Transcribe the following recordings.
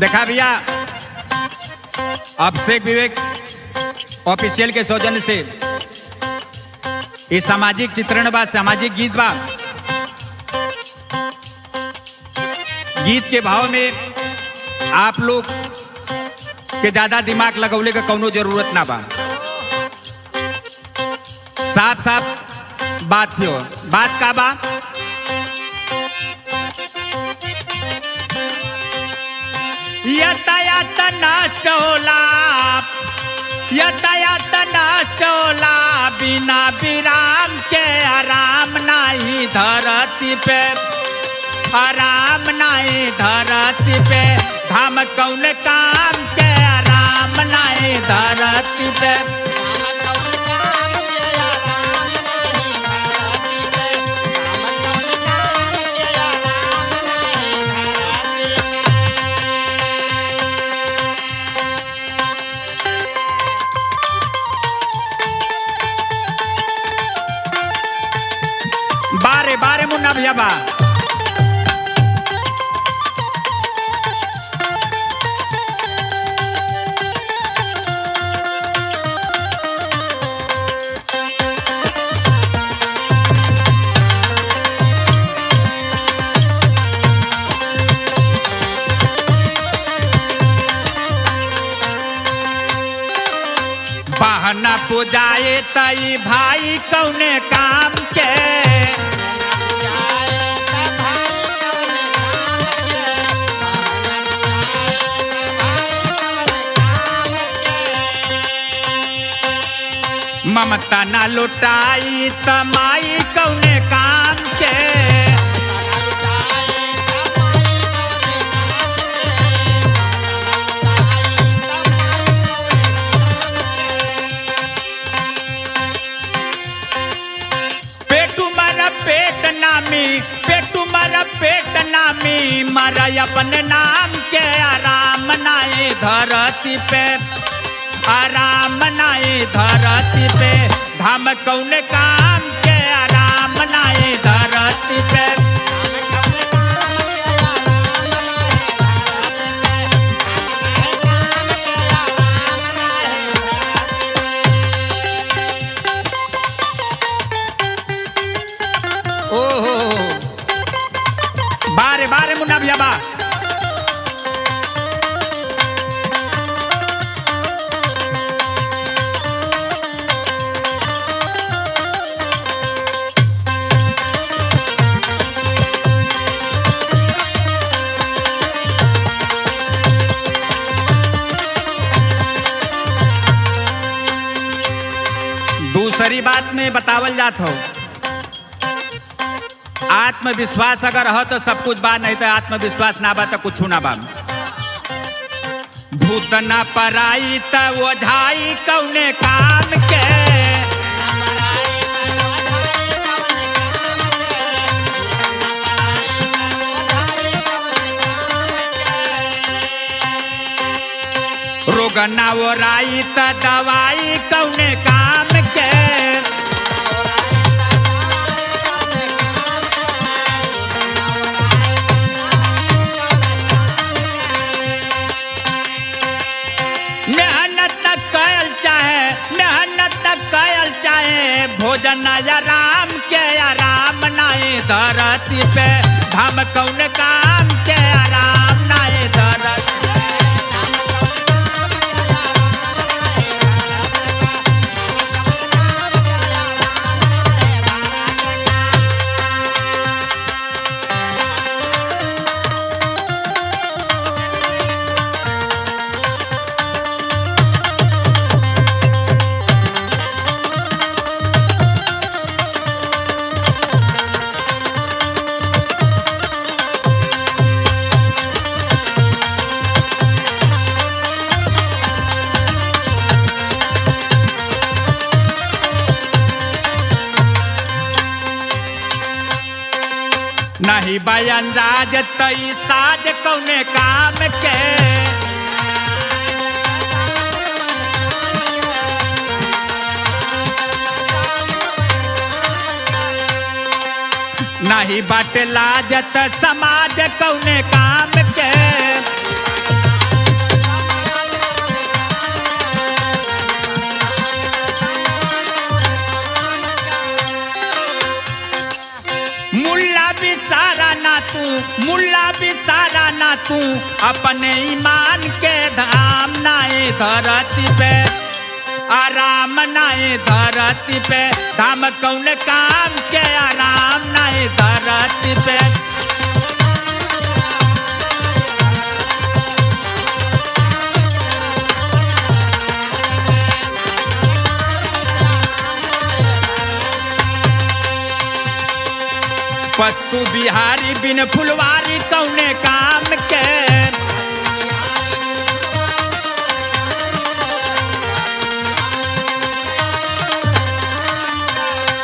देखा भैया, अभिषेक विवेक ऑफिशियल के सौजन्य से ये सामाजिक चित्रण बा, सामाजिक गीत बा। गीत के भाव में आप लोग के ज्यादा दिमाग लगौले का कौनो जरूरत ना बा। साफ साफ बात हो, बात का बा, यातायात नष्ट होला, यातायात नष्ट होला, बिना विराम के आराम नहीं धरती पे, आराम नहीं धरती पे, हम कौन काम के आराम नहीं धरती पे। बारे बारे मुन्ना भैया बा, बहना पुजाए तई भाई कौने काम के, ममता ना लुटाई तमाई कौने काम के, पेटू मर पेट नामी, पेटू मर पेट नामी, मर अपने नाम के आराम नाई धरती पे, आराम नहीं धरती पे, हम कौन काम के आराम नहीं धरती पे। ओहो बारे बारे मुन्ना भैया बा, दूसरी बात में बतावल जात हो, आत्मविश्वास अगर हो तो सब कुछ बा, नहीं तो आत्मविश्वास ना बा तो कुछ ना बा। भूत ना पराई त ओझाई कौने काम के, रोग ना ओराई त दवाई कौने काम के, मेहनत कयल चाहे, मेहनत कयल चाहे, भोजन आराम के आराम नहीं धरती पे, हम कौन काम के आराम नहीं धरती। नहीं बयान राज तई साज कौने काम के, नहीं बट लाजत समाज कौने काम के, अपने ईमान के धाम नाए धरती पे आराम नाए धरती पे धाम कौन काम के आराम नाए धरती पे पत्तू बिहारी बिन फुलवारी कौने काम के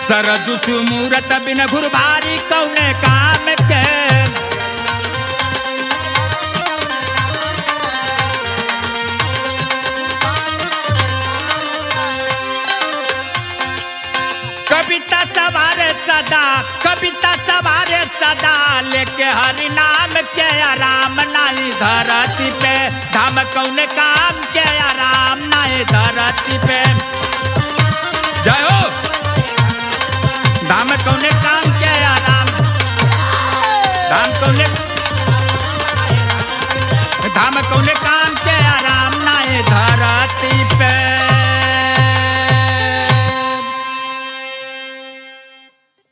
सरजू सुमूरत बिन घुरबारी कौने काम के कविता सवारे सदा कविता सवारे सदा लेके हरि नाम के आराम नाई धरती पे धाम कौन काम के आराम नाई धरती पे